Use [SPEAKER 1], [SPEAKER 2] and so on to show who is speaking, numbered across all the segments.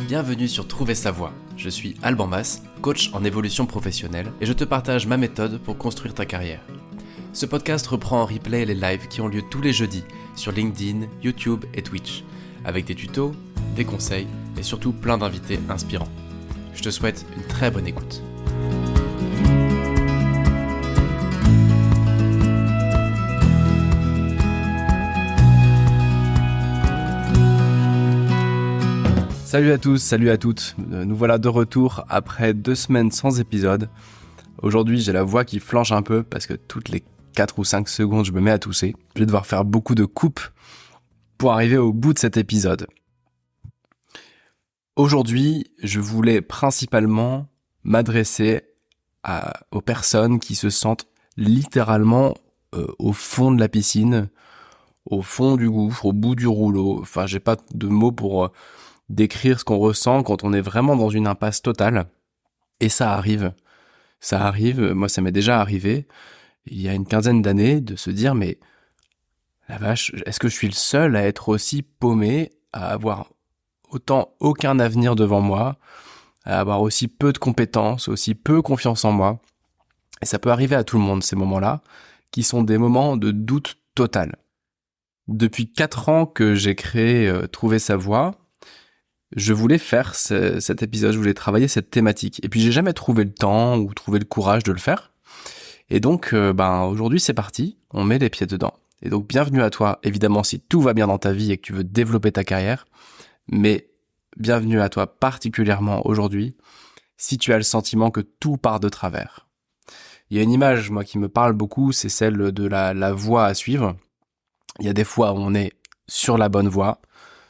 [SPEAKER 1] Bienvenue sur Trouver sa voie. Je suis Alban Mas, coach en évolution professionnelle et je te partage ma méthode pour construire ta carrière. Ce podcast reprend en replay les lives qui ont lieu tous les jeudis sur LinkedIn, YouTube et Twitch, avec des tutos, des conseils et surtout plein d'invités inspirants. Je te souhaite une très bonne écoute. Salut à tous, salut à toutes, nous voilà de retour après 2 semaines sans épisode. Aujourd'hui j'ai la voix qui flanche un peu parce que toutes les 4 ou 5 secondes je me mets à tousser. Je vais devoir faire beaucoup de coupes pour arriver au bout de cet épisode. Aujourd'hui je voulais principalement m'adresser aux personnes qui se sentent littéralement au fond de la piscine, au fond du gouffre, au bout du rouleau. Enfin j'ai pas de mots pour décrire ce qu'on ressent quand on est vraiment dans une impasse totale. Et ça arrive, moi ça m'est déjà arrivé, il y a une quinzaine d'années, de se dire mais la vache, est-ce que je suis le seul à être aussi paumé, à avoir autant aucun avenir devant moi, à avoir aussi peu de compétences, aussi peu confiance en moi. Et ça peut arriver à tout le monde ces moments-là, qui sont des moments de doute total. Depuis 4 ans que j'ai créé Trouver sa voie, je voulais faire cet épisode, je voulais travailler cette thématique. Et puis j'ai jamais trouvé le temps ou trouvé le courage de le faire. Et donc aujourd'hui c'est parti, on met les pieds dedans. Et donc bienvenue à toi, évidemment si tout va bien dans ta vie et que tu veux développer ta carrière. Mais bienvenue à toi particulièrement aujourd'hui, si tu as le sentiment que tout part de travers. Il y a une image, moi, qui me parle beaucoup, c'est celle de la voie à suivre. Il y a des fois où on est sur la bonne voie,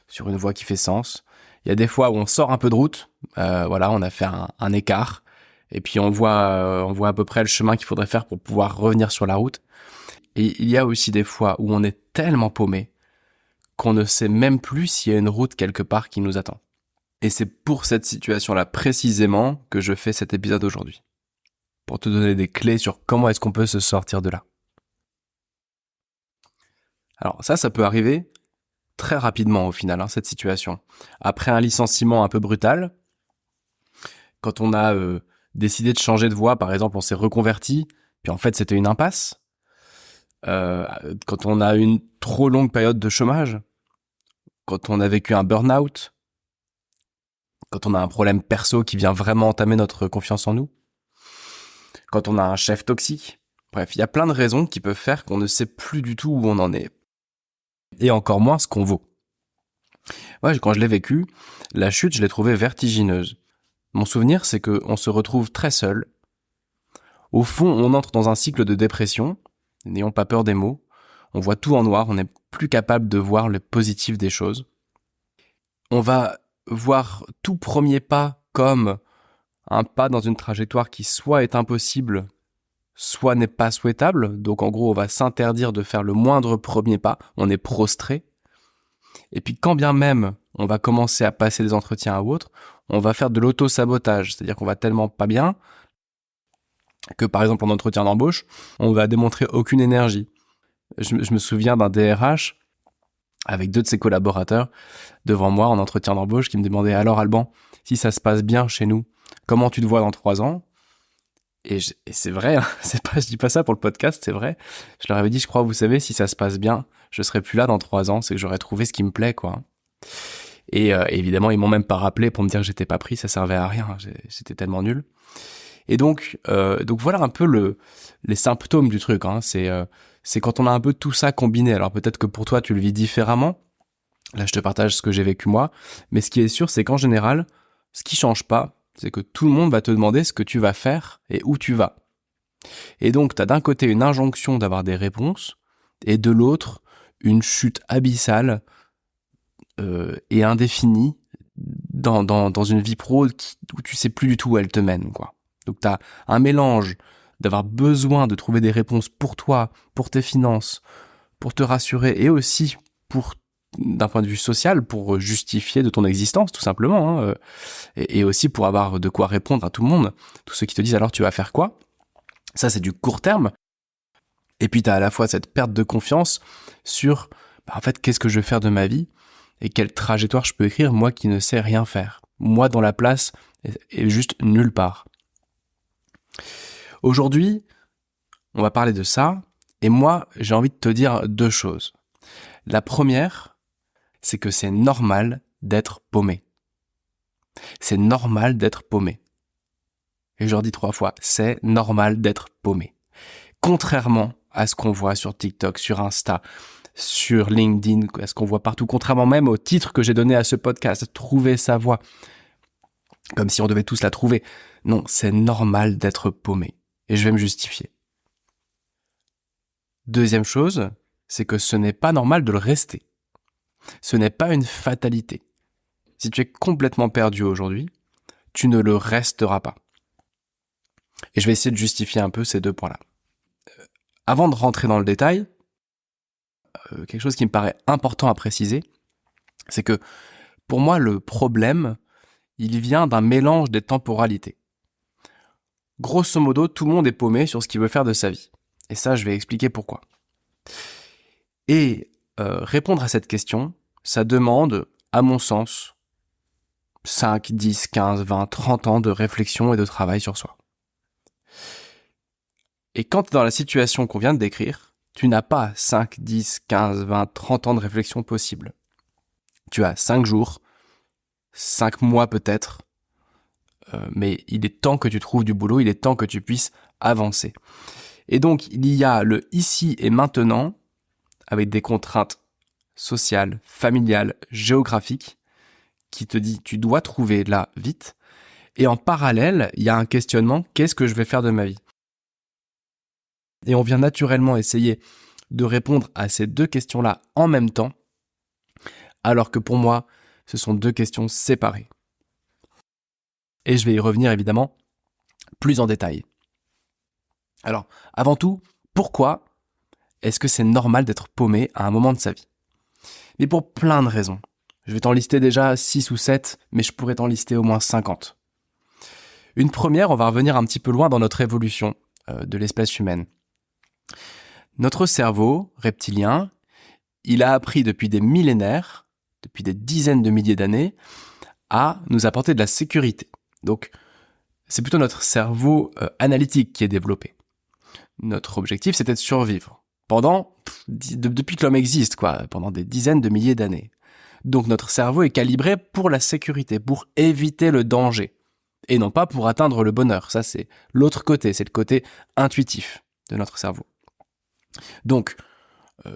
[SPEAKER 1] sur une voie qui fait sens. Il y a des fois où on sort un peu de route, on a fait un écart, et puis on voit à peu près le chemin qu'il faudrait faire pour pouvoir revenir sur la route. Et il y a aussi des fois où on est tellement paumé qu'on ne sait même plus s'il y a une route quelque part qui nous attend. Et c'est pour cette situation-là précisément que je fais cet épisode aujourd'hui, pour te donner des clés sur comment est-ce qu'on peut se sortir de là. Alors ça peut arriver très rapidement au final, cette situation. Après un licenciement un peu brutal, quand on a décidé de changer de voie, par exemple, on s'est reconverti, puis en fait c'était une impasse. Quand on a une trop longue période de chômage, quand on a vécu un burn-out, quand on a un problème perso qui vient vraiment entamer notre confiance en nous, quand on a un chef toxique. Bref, il y a plein de raisons qui peuvent faire qu'on ne sait plus du tout où on en est. Et encore moins ce qu'on vaut. Moi, quand je l'ai vécu, la chute, je l'ai trouvée vertigineuse. Mon souvenir, c'est qu'on se retrouve très seul. Au fond, on entre dans un cycle de dépression. N'ayons pas peur des mots. On voit tout en noir, on n'est plus capable de voir le positif des choses. On va voir tout premier pas comme un pas dans une trajectoire qui soit est impossible, soit n'est pas souhaitable. Donc en gros, on va s'interdire de faire le moindre premier pas. On est prostré. Et puis quand bien même on va commencer à passer des entretiens ou autres, on va faire de l'auto-sabotage. C'est-à-dire qu'on va tellement pas bien que par exemple en entretien d'embauche, on va démontrer aucune énergie. Je me souviens d'un DRH avec 2 de ses collaborateurs devant moi en entretien d'embauche qui me demandait « Alors Alban, si ça se passe bien chez nous, comment tu te vois dans 3 ans ?» Et c'est vrai, je dis pas ça pour le podcast, c'est vrai. Je leur avais dit, je crois, vous savez, si ça se passe bien, je serai plus là dans 3 ans, c'est que j'aurais trouvé ce qui me plaît, quoi. Et évidemment, ils m'ont même pas rappelé pour me dire que j'étais pas pris, ça servait à rien, j'étais tellement nul. Et donc voilà un peu les symptômes du truc, c'est quand on a un peu tout ça combiné. Alors peut-être que pour toi, tu le vis différemment. Là, je te partage ce que j'ai vécu moi. Mais ce qui est sûr, c'est qu'en général, ce qui change pas, c'est que tout le monde va te demander ce que tu vas faire et où tu vas. Et donc, tu as d'un côté une injonction d'avoir des réponses, et de l'autre, une chute abyssale et indéfinie dans une vie pro où tu sais plus du tout où elle te mène, quoi. Donc, tu as un mélange d'avoir besoin de trouver des réponses pour toi, pour tes finances, pour te rassurer, et aussi d'un point de vue social, pour justifier de ton existence, tout simplement, et aussi pour avoir de quoi répondre à tout le monde, tous ceux qui te disent alors tu vas faire quoi. Ça c'est du court terme, et puis t'as à la fois cette perte de confiance sur en fait qu'est-ce que je vais faire de ma vie, et quelle trajectoire je peux écrire moi qui ne sais rien faire. Moi, dans la place, et juste nulle part. Aujourd'hui, on va parler de ça, et moi, j'ai envie de te dire deux choses. La première, c'est que c'est normal d'être paumé. C'est normal d'être paumé. Et je leur dis 3 fois, c'est normal d'être paumé. Contrairement à ce qu'on voit sur TikTok, sur Insta, sur LinkedIn, à ce qu'on voit partout, contrairement même au titre que j'ai donné à ce podcast, trouver sa voie, comme si on devait tous la trouver. Non, c'est normal d'être paumé. Et je vais me justifier. Deuxième chose, c'est que ce n'est pas normal de le rester. Ce n'est pas une fatalité. Si tu es complètement perdu aujourd'hui, tu ne le resteras pas. Et je vais essayer de justifier un peu ces deux points-là. Avant de rentrer dans le détail, quelque chose qui me paraît important à préciser, c'est que pour moi, le problème, il vient d'un mélange des temporalités. Grosso modo, tout le monde est paumé sur ce qu'il veut faire de sa vie. Et ça, je vais expliquer pourquoi. Et répondre à cette question, ça demande, à mon sens, 5, 10, 15, 20, 30 ans de réflexion et de travail sur soi. Et quand tu es dans la situation qu'on vient de décrire, tu n'as pas 5, 10, 15, 20, 30 ans de réflexion possible. Tu as 5 jours, 5 mois peut-être, mais il est temps que tu trouves du boulot, il est temps que tu puisses avancer. Et donc, il y a le ici et maintenant, avec des contraintes sociales, familiales, géographiques, qui te dit tu dois trouver là vite. Et en parallèle, il y a un questionnement, qu'est-ce que je vais faire de ma vie ? Et on vient naturellement essayer de répondre à ces deux questions-là en même temps, alors que pour moi, ce sont deux questions séparées. Et je vais y revenir évidemment plus en détail. Alors, avant tout, pourquoi est-ce que c'est normal d'être paumé à un moment de sa vie ? Mais pour plein de raisons. Je vais t'en lister déjà 6 ou 7, mais je pourrais t'en lister au moins 50. Une première, on va revenir un petit peu loin dans notre évolution de l'espèce humaine. Notre cerveau reptilien, il a appris depuis des millénaires, depuis des dizaines de milliers d'années, à nous apporter de la sécurité. Donc, c'est plutôt notre cerveau analytique qui est développé. Notre objectif, c'était de survivre. Depuis que l'homme existe, pendant des dizaines de milliers d'années. Donc notre cerveau est calibré pour la sécurité, pour éviter le danger. Et non pas pour atteindre le bonheur. Ça, c'est l'autre côté, c'est le côté intuitif de notre cerveau. Donc,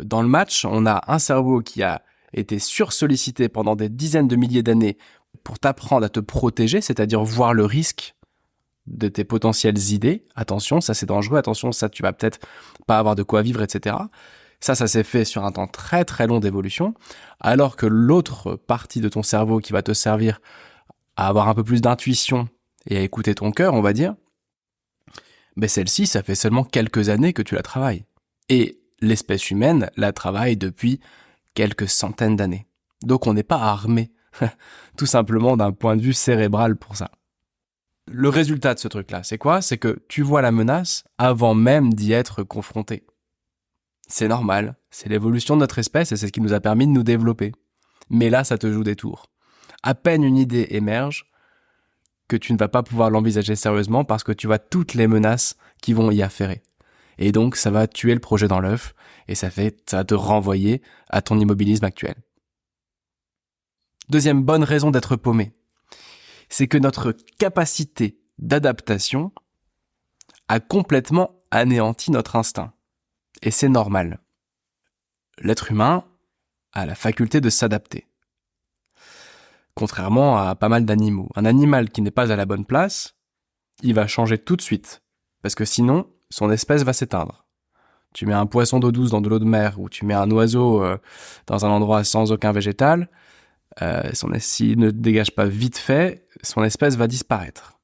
[SPEAKER 1] dans le match, on a un cerveau qui a été sursollicité pendant des dizaines de milliers d'années pour t'apprendre à te protéger, c'est-à-dire voir le risque de tes potentielles idées. Attention, ça c'est dangereux, attention, ça tu vas peut-être pas avoir de quoi vivre, etc. Ça s'est fait sur un temps très très long d'évolution, alors que l'autre partie de ton cerveau qui va te servir à avoir un peu plus d'intuition et à écouter ton cœur, on va dire, ben celle-ci, ça fait seulement quelques années que tu la travailles. Et l'espèce humaine la travaille depuis quelques centaines d'années. Donc on n'est pas armé, tout simplement d'un point de vue cérébral pour ça. Le résultat de ce truc-là, c'est quoi ? C'est que tu vois la menace avant même d'y être confronté. C'est normal, c'est l'évolution de notre espèce et c'est ce qui nous a permis de nous développer. Mais là, ça te joue des tours. À peine une idée émerge que tu ne vas pas pouvoir l'envisager sérieusement parce que tu vois toutes les menaces qui vont y affairer. Et donc, ça va tuer le projet dans l'œuf et ça va te renvoyer à ton immobilisme actuel. Deuxième bonne raison d'être paumé, c'est que notre capacité d'adaptation a complètement anéanti notre instinct. Et c'est normal. L'être humain a la faculté de s'adapter. Contrairement à pas mal d'animaux. Un animal qui n'est pas à la bonne place, il va changer tout de suite. Parce que sinon, son espèce va s'éteindre. Tu mets un poisson d'eau douce dans de l'eau de mer ou tu mets un oiseau dans un endroit sans aucun végétal, s'il ne dégage pas vite fait, son espèce va disparaître.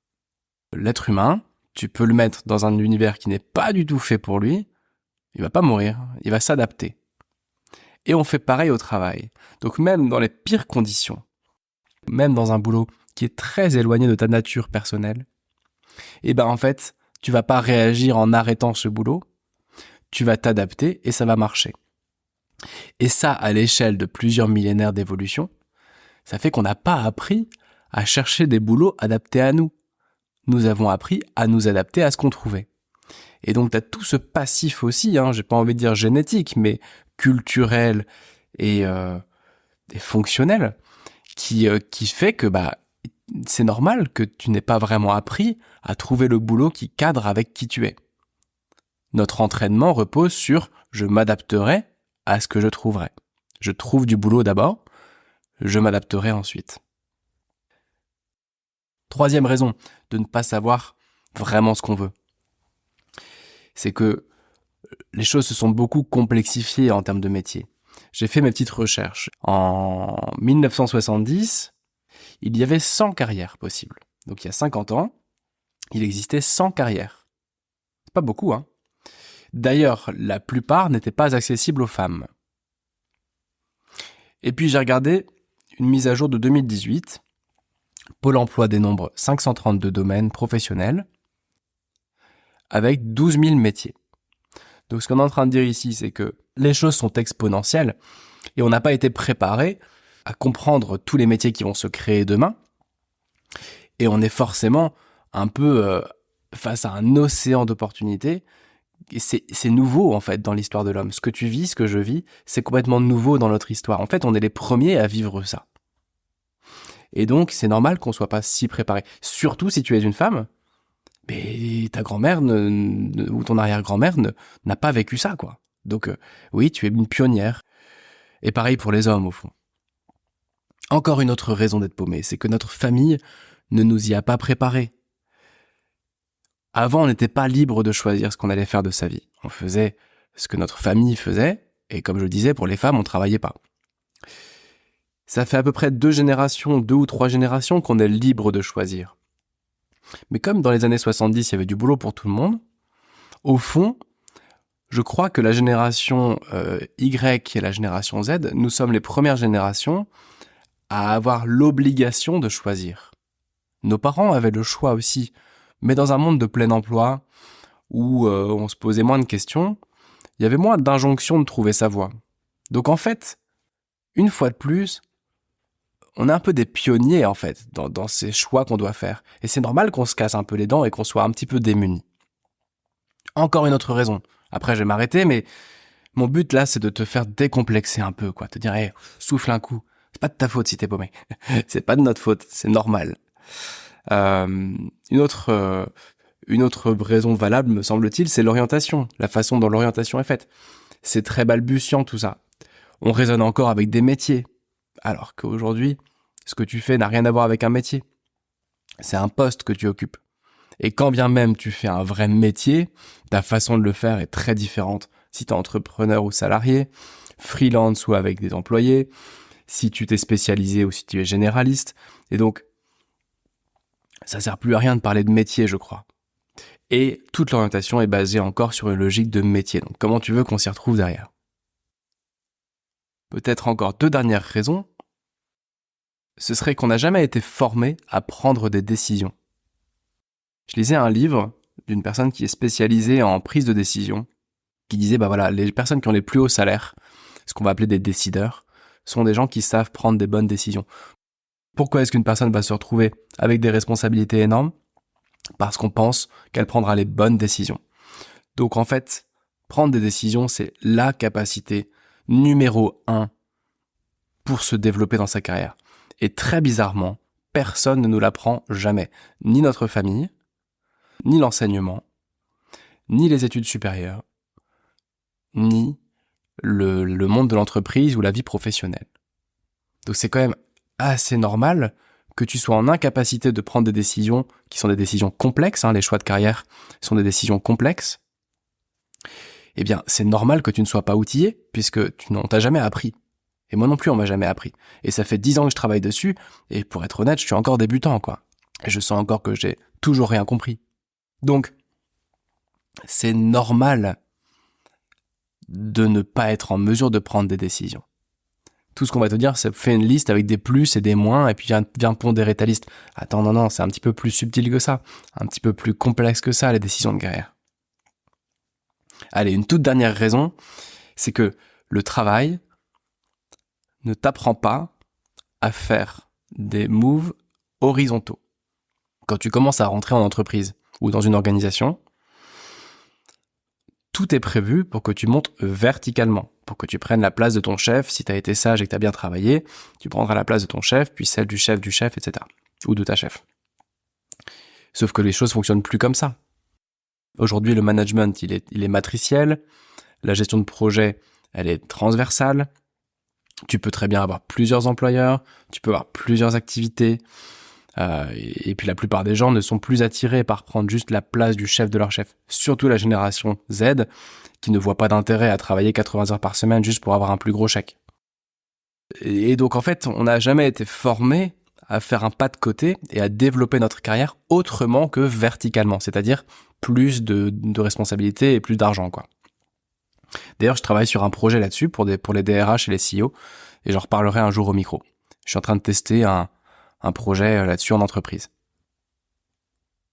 [SPEAKER 1] L'être humain, tu peux le mettre dans un univers qui n'est pas du tout fait pour lui, il va pas mourir, il va s'adapter. Et on fait pareil au travail. Donc même dans les pires conditions, même dans un boulot qui est très éloigné de ta nature personnelle, en fait, tu vas pas réagir en arrêtant ce boulot, tu vas t'adapter et ça va marcher. Et ça, à l'échelle de plusieurs millénaires d'évolution, ça fait qu'on n'a pas appris à chercher des boulots adaptés à nous. Nous avons appris à nous adapter à ce qu'on trouvait. Et donc, tu as tout ce passif aussi, j'ai pas envie de dire génétique, mais culturel et fonctionnel, qui fait que c'est normal que tu n'aies pas vraiment appris à trouver le boulot qui cadre avec qui tu es. Notre entraînement repose sur « je m'adapterai à ce que je trouverai ». Je trouve du boulot d'abord, je m'adapterai ensuite. Troisième raison de ne pas savoir vraiment ce qu'on veut, c'est que les choses se sont beaucoup complexifiées en termes de métier. J'ai fait mes petites recherches. En 1970, il y avait 100 carrières possibles. Donc il y a 50 ans, il existait 100 carrières. C'est pas beaucoup, D'ailleurs, la plupart n'étaient pas accessibles aux femmes. Et puis j'ai regardé une mise à jour de 2018. Pôle emploi dénombre 532 domaines professionnels avec 12 000 métiers. Donc ce qu'on est en train de dire ici, c'est que les choses sont exponentielles et on n'a pas été préparé à comprendre tous les métiers qui vont se créer demain. Et on est forcément un peu face à un océan d'opportunités. Et c'est nouveau en fait dans l'histoire de l'homme. Ce que tu vis, ce que je vis, c'est complètement nouveau dans notre histoire. En fait, on est les premiers à vivre ça. Et donc, c'est normal qu'on soit pas si préparé. Surtout si tu es une femme, mais ta grand-mère ou ton arrière-grand-mère n'a pas vécu ça, quoi. Donc, oui, tu es une pionnière. Et pareil pour les hommes, au fond. Encore une autre raison d'être paumé, c'est que notre famille ne nous y a pas préparés. Avant, on n'était pas libre de choisir ce qu'on allait faire de sa vie. On faisait ce que notre famille faisait, et comme je le disais, pour les femmes, on travaillait pas. Ça fait à peu près 2 ou 3 générations qu'on est libre de choisir. Mais comme dans les années 70, il y avait du boulot pour tout le monde, au fond, je crois que la génération Y et la génération Z, nous sommes les premières générations à avoir l'obligation de choisir. Nos parents avaient le choix aussi, mais dans un monde de plein emploi, où on se posait moins de questions, il y avait moins d'injonctions de trouver sa voie. Donc en fait, une fois de plus, on est un peu des pionniers en fait dans ces choix qu'on doit faire. Et c'est normal qu'on se casse un peu les dents et qu'on soit un petit peu démunis. Encore une autre raison. Après, je vais m'arrêter, mais mon but là, c'est de te faire décomplexer un peu, quoi. Te dire, hey, souffle un coup. C'est pas de ta faute si t'es paumé. C'est pas de notre faute, c'est normal. Une autre raison valable, me semble-t-il, c'est l'orientation. La façon dont l'orientation est faite. C'est très balbutiant tout ça. On raisonne encore avec des métiers. Alors qu'aujourd'hui, ce que tu fais n'a rien à voir avec un métier. C'est un poste que tu occupes. Et quand bien même tu fais un vrai métier, ta façon de le faire est très différente. Si tu es entrepreneur ou salarié, freelance ou avec des employés, si tu t'es spécialisé ou si tu es généraliste. Et donc, ça sert plus à rien de parler de métier, je crois. Et toute l'orientation est basée encore sur une logique de métier. Donc comment tu veux qu'on s'y retrouve derrière ? Peut-être encore 2 dernières raisons. Ce serait qu'on n'a jamais été formé à prendre des décisions. Je lisais un livre d'une personne qui est spécialisée en prise de décision, qui disait, les personnes qui ont les plus hauts salaires, ce qu'on va appeler des décideurs, sont des gens qui savent prendre des bonnes décisions. Pourquoi est-ce qu'une personne va se retrouver avec des responsabilités énormes ? Parce qu'on pense qu'elle prendra les bonnes décisions. Donc en fait, prendre des décisions, c'est la capacité numéro 1 pour se développer dans sa carrière. Et très bizarrement, personne ne nous l'apprend jamais. Ni notre famille, ni l'enseignement, ni les études supérieures, ni le monde de l'entreprise ou la vie professionnelle. Donc c'est quand même assez normal que tu sois en incapacité de prendre des décisions qui sont des décisions complexes, les choix de carrière sont des décisions complexes. Eh bien, c'est normal que tu ne sois pas outillé, puisque on t'a jamais appris. Et moi non plus, on m'a jamais appris. Et ça fait 10 ans que je travaille dessus, et pour être honnête, je suis encore débutant, quoi. Et je sens encore que j'ai toujours rien compris. Donc, c'est normal de ne pas être en mesure de prendre des décisions. Tout ce qu'on va te dire, c'est fais une liste avec des plus et des moins, et puis viens pondérer ta liste. Attends, non, c'est un petit peu plus subtil que ça, un petit peu plus complexe que ça, les décisions de carrière. Allez, une toute dernière raison, c'est que le travail ne t'apprend pas à faire des moves horizontaux. Quand tu commences à rentrer en entreprise ou dans une organisation, tout est prévu pour que tu montes verticalement, pour que tu prennes la place de ton chef. Si tu as été sage et que tu as bien travaillé, tu prendras la place de ton chef, puis celle du chef, etc. Ou de ta chef. Sauf que les choses fonctionnent plus comme ça. Aujourd'hui, le management, il est matriciel. La gestion de projet, elle est transversale. Tu peux très bien avoir plusieurs employeurs, tu peux avoir plusieurs activités. Et puis la plupart des gens ne sont plus attirés par prendre juste la place du chef de leur chef. Surtout la génération Z, qui ne voit pas d'intérêt à travailler 80 heures par semaine juste pour avoir un plus gros chèque. Et donc en fait, on n'a jamais été formé à faire un pas de côté et à développer notre carrière autrement que verticalement, c'est-à-dire plus de responsabilités et plus d'argent, quoi. D'ailleurs, je travaille sur un projet là-dessus pour les DRH et les CEO, et j'en reparlerai un jour au micro. Je suis en train de tester un projet là-dessus en entreprise.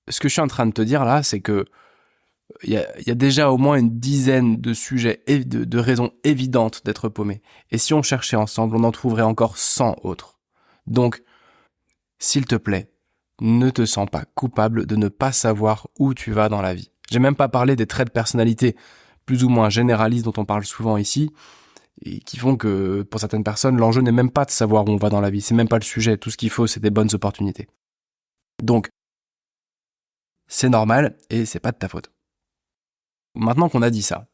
[SPEAKER 1] Ce que je suis en train de te dire là, c'est que il y a déjà au moins une dizaine de sujets et de raisons évidentes d'être paumé. Et si on cherchait ensemble, on en trouverait encore 100 autres. Donc, s'il te plaît, ne te sens pas coupable de ne pas savoir où tu vas dans la vie. J'ai même pas parlé des traits de personnalité plus ou moins généralistes dont on parle souvent ici, et qui font que, pour certaines personnes, l'enjeu n'est même pas de savoir où on va dans la vie. C'est même pas le sujet. Tout ce qu'il faut, c'est des bonnes opportunités. Donc, c'est normal et c'est pas de ta faute. Maintenant qu'on a dit ça,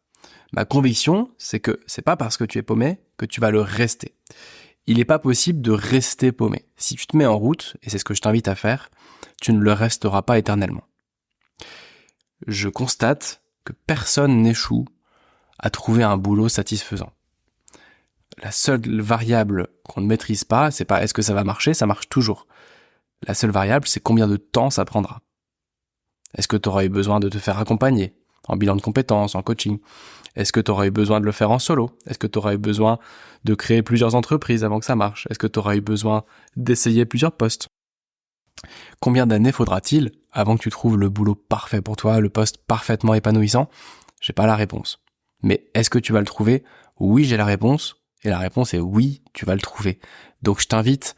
[SPEAKER 1] ma conviction, c'est que c'est pas parce que tu es paumé que tu vas le rester. Il n'est pas possible de rester paumé. Si tu te mets en route, et c'est ce que je t'invite à faire, tu ne le resteras pas éternellement. Je constate que personne n'échoue à trouver un boulot satisfaisant. La seule variable qu'on ne maîtrise pas, c'est pas est-ce que ça va marcher, ça marche toujours. La seule variable, c'est combien de temps ça prendra. Est-ce que tu auras eu besoin de te faire accompagner en bilan de compétences, en coaching? Est-ce que tu auras eu besoin de le faire en solo? Est-ce que tu auras eu besoin de créer plusieurs entreprises avant que ça marche? Est-ce que tu auras eu besoin d'essayer plusieurs postes? Combien d'années faudra-t-il avant que tu trouves le boulot parfait pour toi, le poste parfaitement épanouissant? J'ai pas la réponse. Mais est-ce que tu vas le trouver? Oui, j'ai la réponse. Et la réponse est oui, tu vas le trouver. Donc je t'invite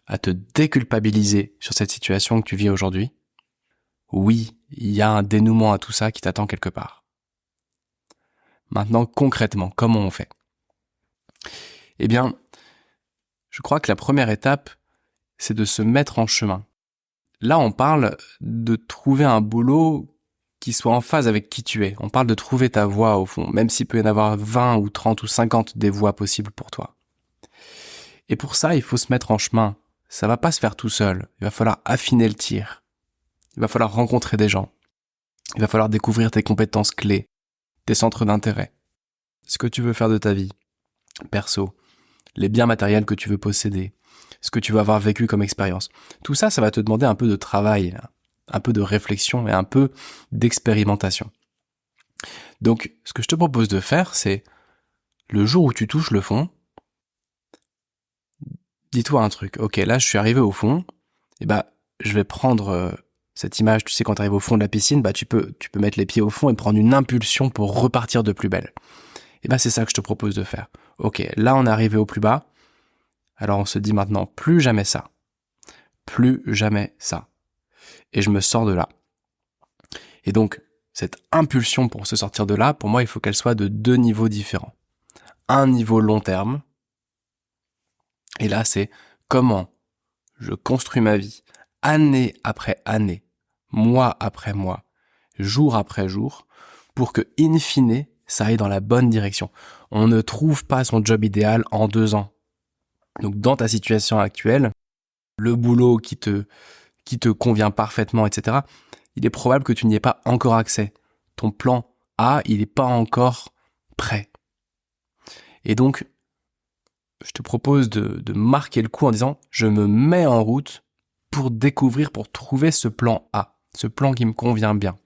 [SPEAKER 1] à te déculpabiliser sur cette situation que tu vis aujourd'hui. Oui, il y a un dénouement à tout ça qui t'attend quelque part. Maintenant, concrètement, comment on fait? Eh bien, je crois que la première étape, c'est de se mettre en chemin. Là, on parle de trouver un boulot qui soit en phase avec qui tu es. On parle de trouver ta voie au fond, même s'il peut y en avoir 20 ou 30 ou 50 des voies possibles pour toi. Et pour ça, il faut se mettre en chemin. Ça va pas se faire tout seul. Il va falloir affiner le tir. Il va falloir rencontrer des gens. Il va falloir découvrir tes compétences clés, tes centres d'intérêt, ce que tu veux faire de ta vie, perso, les biens matériels que tu veux posséder, ce que tu vas avoir vécu comme expérience. Tout ça, ça va te demander un peu de travail, un peu de réflexion et un peu d'expérimentation. Donc, ce que je te propose de faire, c'est le jour où tu touches le fond, dis-toi un truc. Ok, là, je suis arrivé au fond, et je vais prendre cette image. Tu sais, quand tu arrives au fond de la piscine, tu peux mettre les pieds au fond et prendre une impulsion pour repartir de plus belle. Et c'est ça que je te propose de faire. Ok, là, on est arrivé au plus bas. Alors, on se dit maintenant, plus jamais ça. Plus jamais ça. Et je me sors de là. Et donc, cette impulsion pour se sortir de là, pour moi, il faut qu'elle soit de 2 niveaux différents. Un niveau long terme. Et là, c'est comment je construis ma vie, année après année, mois après mois, jour après jour, pour que, in fine, ça aille dans la bonne direction. On ne trouve pas son job idéal en 2 ans. Donc, dans ta situation actuelle, le boulot qui te convient parfaitement, etc., il est probable que tu n'y aies pas encore accès. Ton plan A, il n'est pas encore prêt. Et donc, je te propose de marquer le coup en disant « Je me mets en route pour découvrir, pour trouver ce plan A, ce plan qui me convient bien. »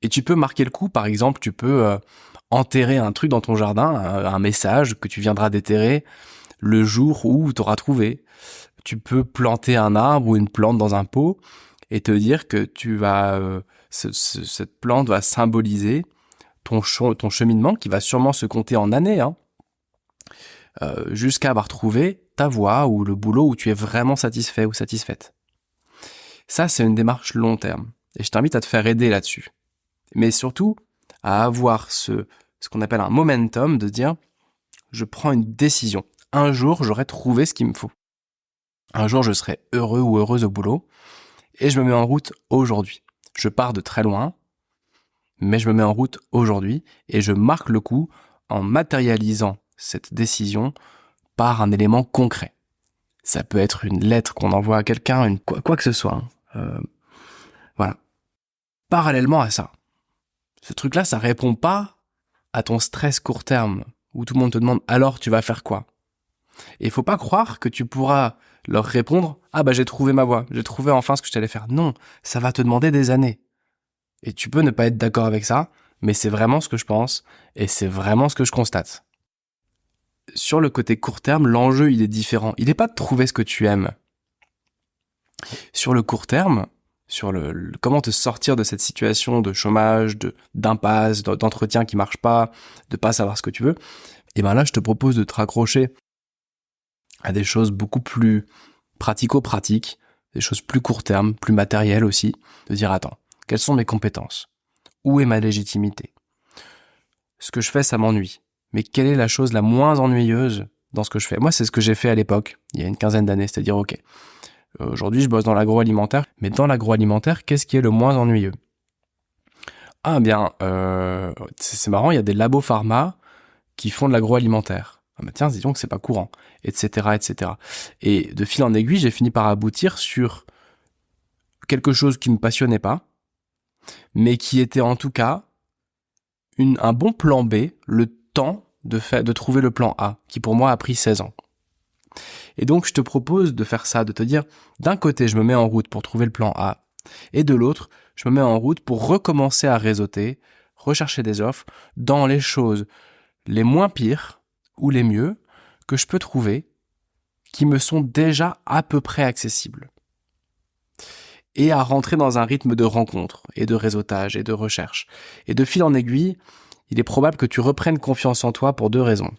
[SPEAKER 1] Et tu peux marquer le coup, par exemple, tu peux enterrer un truc dans ton jardin, un message que tu viendras déterrer le jour où tu auras trouvé. Tu peux planter un arbre ou une plante dans un pot et te dire que tu vas cette plante va symboliser ton cheminement qui va sûrement se compter en années, jusqu'à avoir trouvé ta voie ou le boulot où tu es vraiment satisfait ou satisfaite. Ça, c'est une démarche long terme. Et je t'invite à te faire aider là-dessus. Mais surtout, à avoir ce qu'on appelle un momentum, de dire, je prends une décision. Un jour, j'aurai trouvé ce qu'il me faut. Un jour, je serai heureux ou heureuse au boulot. Et je me mets en route aujourd'hui. Je pars de très loin, mais je me mets en route aujourd'hui et je marque le coup en matérialisant cette décision par un élément concret. Ça peut être une lettre qu'on envoie à quelqu'un, quoi que ce soit. Voilà. Parallèlement à ça, ce truc-là, ça répond pas à ton stress court terme, où tout le monde te demande « alors tu vas faire quoi ?» Et il faut pas croire que tu pourras leur répondre « ah bah j'ai trouvé ma voie, j'ai trouvé enfin ce que je t'allais faire ». Non, ça va te demander des années. Et tu peux ne pas être d'accord avec ça, mais c'est vraiment ce que je pense, et c'est vraiment ce que je constate. Sur le côté court terme, l'enjeu il est différent. Il n'est pas de trouver ce que tu aimes. Sur le court terme, sur le comment te sortir de cette situation de chômage, d'impasse, d'entretien qui marche pas, de pas savoir ce que tu veux, et ben là je te propose de te raccrocher à des choses beaucoup plus pratico-pratiques, des choses plus court terme, plus matérielles aussi, de dire attends, quelles sont mes compétences? Où est ma légitimité? Ce que je fais, ça m'ennuie. Mais quelle est la chose la moins ennuyeuse dans ce que je fais? Moi, c'est ce que j'ai fait à l'époque, il y a une quinzaine d'années, c'est-à-dire ok, aujourd'hui, je bosse dans l'agroalimentaire, mais dans l'agroalimentaire, qu'est-ce qui est le moins ennuyeux? Ah bien, c'est marrant, il y a des labos pharma qui font de l'agroalimentaire. Ah bah tiens, disons que c'est pas courant, etc., etc. Et de fil en aiguille, j'ai fini par aboutir sur quelque chose qui me passionnait pas, mais qui était en tout cas un bon plan B, le temps de trouver le plan A, qui pour moi a pris 16 ans. Et donc, je te propose de faire ça, de te dire, d'un côté, je me mets en route pour trouver le plan A, et de l'autre, je me mets en route pour recommencer à réseauter, rechercher des offres dans les choses les moins pires ou les mieux que je peux trouver, qui me sont déjà à peu près accessibles. Et à rentrer dans un rythme de rencontre, et de réseautage, et de recherche. Et de fil en aiguille, il est probable que tu reprennes confiance en toi pour 2 raisons.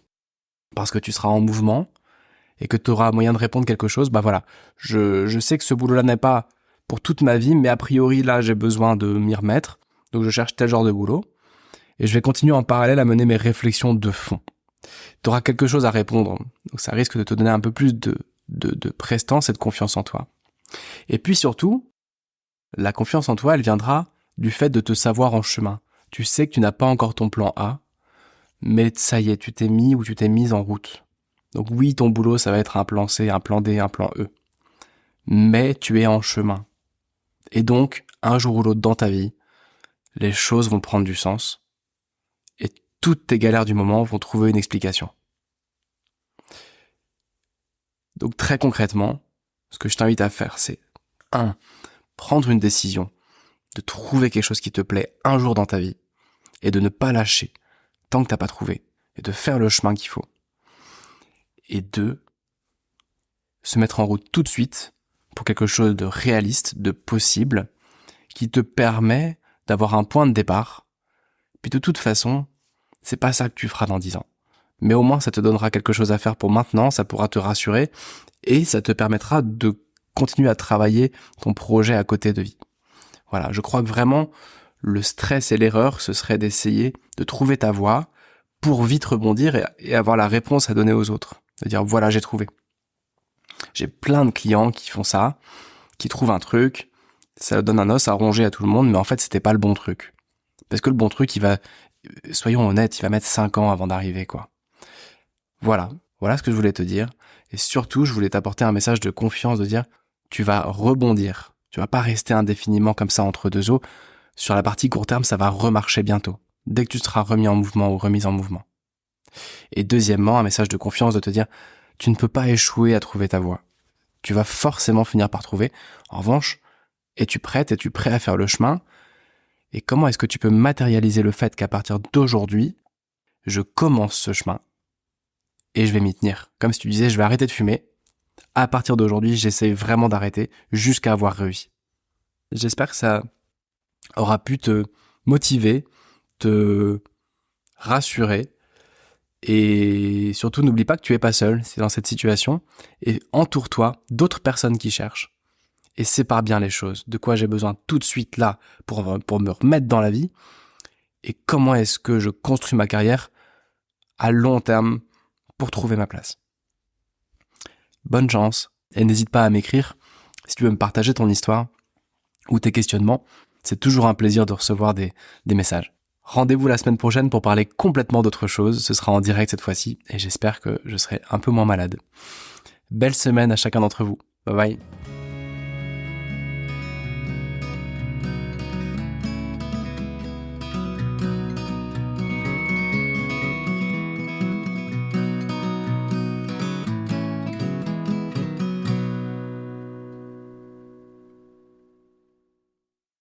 [SPEAKER 1] Parce que tu seras en mouvement, et que tu auras moyen de répondre quelque chose, bah voilà, je sais que ce boulot-là n'est pas pour toute ma vie, mais a priori, là, j'ai besoin de m'y remettre, donc je cherche tel genre de boulot, et je vais continuer en parallèle à mener mes réflexions de fond. Tu auras quelque chose à répondre, donc ça risque de te donner un peu plus de prestance et de confiance en toi. Et puis surtout, la confiance en toi, elle viendra du fait de te savoir en chemin. Tu sais que tu n'as pas encore ton plan A, mais ça y est, tu t'es mis ou tu t'es mise en route. Donc oui, ton boulot, ça va être un plan C, un plan D, un plan E. Mais tu es en chemin. Et donc, un jour ou l'autre dans ta vie, les choses vont prendre du sens. Et toutes tes galères du moment vont trouver une explication. Donc très concrètement, ce que je t'invite à faire, c'est 1. Prendre une décision, de trouver quelque chose qui te plaît un jour dans ta vie, et de ne pas lâcher tant que t'as pas trouvé, et de faire le chemin qu'il faut. Et 2, se mettre en route tout de suite pour quelque chose de réaliste, de possible, qui te permet d'avoir un point de départ. Puis de toute façon, c'est pas ça que tu feras dans 10 ans. Mais au moins, ça te donnera quelque chose à faire pour maintenant, ça pourra te rassurer, et ça te permettra de continuer à travailler ton projet à côté de vie. Voilà, je crois que vraiment, le stress et l'erreur, ce serait d'essayer de trouver ta voie pour vite rebondir et avoir la réponse à donner aux autres. De dire, voilà, j'ai trouvé. J'ai plein de clients qui font ça, qui trouvent un truc, ça donne un os à ronger à tout le monde, mais en fait, c'était pas le bon truc. Parce que le bon truc, soyons honnêtes, il va mettre 5 ans avant d'arriver, quoi. Voilà ce que je voulais te dire. Et surtout, je voulais t'apporter un message de confiance, de dire, tu vas rebondir. Tu vas pas rester indéfiniment comme ça entre deux eaux. Sur la partie court terme, ça va remarcher bientôt. Dès que tu seras remis en mouvement ou remise en mouvement. Et deuxièmement, un message de confiance de te dire, tu ne peux pas échouer à trouver ta voie. Tu vas forcément finir par trouver. En revanche, es-tu prête, es-tu prêt à faire le chemin? Et comment est-ce que tu peux matérialiser le fait qu'à partir d'aujourd'hui, je commence ce chemin et je vais m'y tenir. Comme si tu disais, je vais arrêter de fumer. À partir d'aujourd'hui, j'essaie vraiment d'arrêter jusqu'à avoir réussi. J'espère que ça aura pu te motiver, te rassurer Et surtout, n'oublie pas que tu es pas seul, c'est dans cette situation. Et entoure-toi d'autres personnes qui cherchent. Et sépare bien les choses. De quoi j'ai besoin tout de suite là pour me remettre dans la vie. Et comment est-ce que je construis ma carrière à long terme pour trouver ma place. Bonne chance. Et n'hésite pas à m'écrire si tu veux me partager ton histoire ou tes questionnements. C'est toujours un plaisir de recevoir des messages. Rendez-vous la semaine prochaine pour parler complètement d'autre chose. Ce sera en direct cette fois-ci et j'espère que je serai un peu moins malade. Belle semaine à chacun d'entre vous. Bye bye.